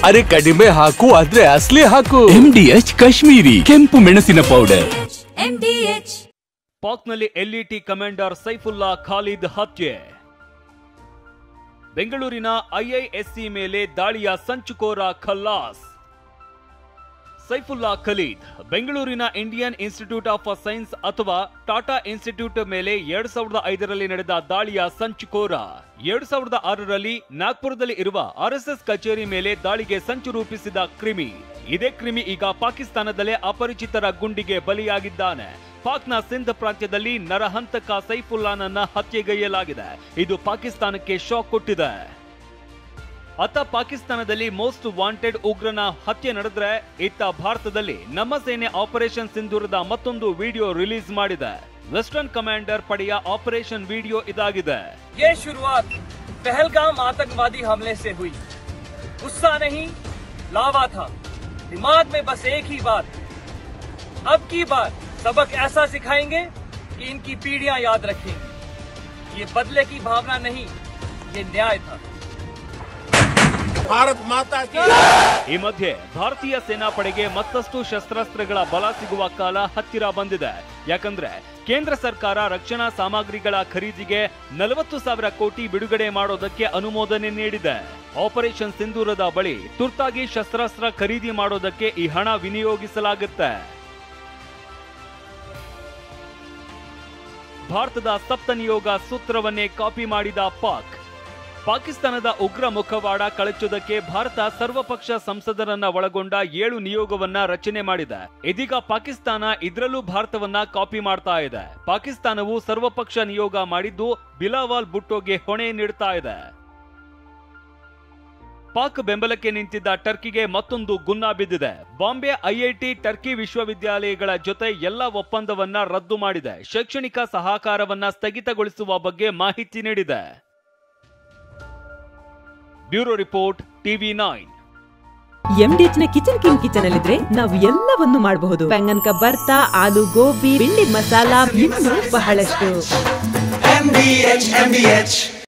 ಅರೆ ಕಡಿಮೆ ಹಾಕು ಆದ್ರೆ ಅಸಲಿ ಹಾಕು. MDH ಕಾಶ್ಮೀರಿ ಕೆಂಪು ಮೆಣಸಿನ powder. MDH. ಪಾಕ್ನಲ್ಲಿ LET commander Saifulla Khalid ಹತ್ಯೆ. ಬೆಂಗಳೂರಿನ IISc ಮೇಲೆ ದಾಳಿಯ ಸಂಚುಕೋರ ಖಲ್ಲಾಸ್. ಸೈಫುಲ್ಲಾ ಖಲೀದ್ ಬೆಂಗಳೂರಿನ ಇಂಡಿಯನ್ ಇನ್ಸ್ಟಿಟ್ಯೂಟ್ ಆಫ್ ಸೈನ್ಸ್ ಅಥವಾ ಟಾಟಾ ಇನ್ಸ್ಟಿಟ್ಯೂಟ್ ಮೇಲೆ 2005ರಲ್ಲಿ ನಡೆದ ದಾಳಿಯ ಸಂಚುಕೋರ. 2006ರಲ್ಲಿ ನಾಗ್ಪುರದಲ್ಲಿ ಇರುವ RSS ಕಚೇರಿ ಮೇಲೆ ದಾಳಿಗೆ ಸಂಚು ರೂಪಿಸಿದ ಕ್ರಿಮಿ. ಇದೇ ಕ್ರಿಮಿ ಈಗ ಪಾಕಿಸ್ತಾನದಲ್ಲೇ ಅಪರಿಚಿತರ ಗುಂಡಿಗೆ ಬಲಿಯಾಗಿದ್ದಾನೆ. ಪಾಕ್ನ ಸಿಂಧ್ ಪ್ರಾಂತ್ಯದಲ್ಲಿ ನರಹಂತಕ ಸೈಫುಲ್ಲಾನನ್ನ ಹತ್ಯೆಗೈಯಲಾಗಿದೆ. ಇದು ಪಾಕಿಸ್ತಾನಕ್ಕೆ ಶಾಕ್ ಕೊಟ್ಟಿದೆ. ಅತ್ತ ಪಾಕಿಸ್ತಾನದಲ್ಲಿ ಮೋಸ್ಟ್ ವಾಂಟೆಡ್ ಉಗ್ರನ ಹತ್ಯೆ ನಡೆದ್ರೆ, ಇತ್ತ ಭಾರತದಲ್ಲಿ ನಮ್ಮ ಸೇನೆ ಆಪರೇಷನ್ ಸಿಂಧೂರದ ಮತ್ತೊಂದು ವಿಡಿಯೋ ರಿಲೀಸ್ ಮಾಡಿದೆ. ವೆಸ್ಟರ್ನ್ ಕಮಾಂಡರ್ ಪಡೆಯ ಆಪರೇಷನ್ ವಿಡಿಯೋ ಇದಾಗಿದೆ. ये शुरुआत पहलगाम आतंकवादी हमले से हुई. गुस्सा नहीं, लावा था. दिमाग में बस एक ही बात, अब की बार सबक ऐसा सिखाएंगे कि इनकी पीढ़ियां याद रखेंगी. ये बदले की भावना नहीं, ये न्याय था. ಭಾರತ್ ಮಾತಾ ಕಿ. ಈ ಮಧ್ಯೆ ಭಾರತೀಯ ಸೇನಾಪಡೆಗೆ ಮತ್ತಷ್ಟು ಶಸ್ತ್ರಾಸ್ತ್ರಗಳ ಬಲ ಸಿಗುವ ಕಾಲ ಹತ್ತಿರ ಬಂದಿದೆ. ಯಾಕಂದ್ರೆ ಕೇಂದ್ರ ಸರ್ಕಾರ ರಕ್ಷಣಾ ಸಾಮಗ್ರಿಗಳ ಖರೀದಿಗೆ 40,000 ಕೋಟಿ ಬಿಡುಗಡೆ ಮಾಡೋದಕ್ಕೆ ಅನುಮೋದನೆ ನೀಡಿದೆ. ಆಪರೇಷನ್ ಸಿಂಧೂರದ ಬಳಿ ತುರ್ತಾಗಿ ಶಸ್ತ್ರಾಸ್ತ್ರ ಖರೀದಿ ಮಾಡೋದಕ್ಕೆ ಈ ಹಣ ವಿನಿಯೋಗಿಸಲಾಗುತ್ತೆ. ಭಾರತದ ಸಪ್ತ ನಿಯೋಗ ಸೂತ್ರವನ್ನೇ ಕಾಪಿ ಮಾಡಿದ ಪಾಕಿಸ್ತಾನದ ಉಗ್ರ ಮುಖವಾಡ ಕಳಚುವುದಕ್ಕೆ ಭಾರತ ಸರ್ವಪಕ್ಷ ಸಂಸದರನ್ನ ಒಳಗೊಂಡ 7 ನಿಯೋಗವನ್ನ ರಚನೆ ಮಾಡಿದೆ. ಇದೀಗ ಪಾಕಿಸ್ತಾನ ಇದರಲ್ಲೂ ಭಾರತವನ್ನ ಕಾಪಿ ಮಾಡ್ತಾ ಇದೆ. ಪಾಕಿಸ್ತಾನವು ಸರ್ವಪಕ್ಷ ನಿಯೋಗ ಮಾಡಿದ್ದು ಬಿಲಾವಲ್ ಭುಟ್ಟೋಗೆ ಹೊಣೆ ನೀಡ್ತಾ ಇದೆ. ಪಾಕ್ ಬೆಂಬಲಕ್ಕೆ ನಿಂತಿದ್ದ ಟರ್ಕಿಗೆ ಮತ್ತೊಂದು ಗುನ್ನ ಬಿದ್ದಿದೆ. ಬಾಂಬೆ IIT ಟರ್ಕಿ ವಿಶ್ವವಿದ್ಯಾಲಯಗಳ ಜೊತೆ ಎಲ್ಲ ಒಪ್ಪಂದವನ್ನ ರದ್ದು ಮಾಡಿದೆ. ಶೈಕ್ಷಣಿಕ ಸಹಕಾರವನ್ನ ಸ್ಥಗಿತಗೊಳಿಸುವ ಬಗ್ಗೆ ಮಾಹಿತಿ ನೀಡಿದೆ. Bureau report TV9. MDH ನ ಕಿಚನ್ ಅಲ್ಲಿದ್ರೆ ನಾವು ಎಲ್ಲವನ್ನು ಮಾಡಬಹುದು. ಬೆಂಗನ್ ಕಾ ಬರ್ತಾ, ಆಲೂ ಗೋಬಿ, ಭಿಂಡಿ ಮಸಾಲಾ, ಇನ್ನೂ ಬಹಳಷ್ಟು. MDH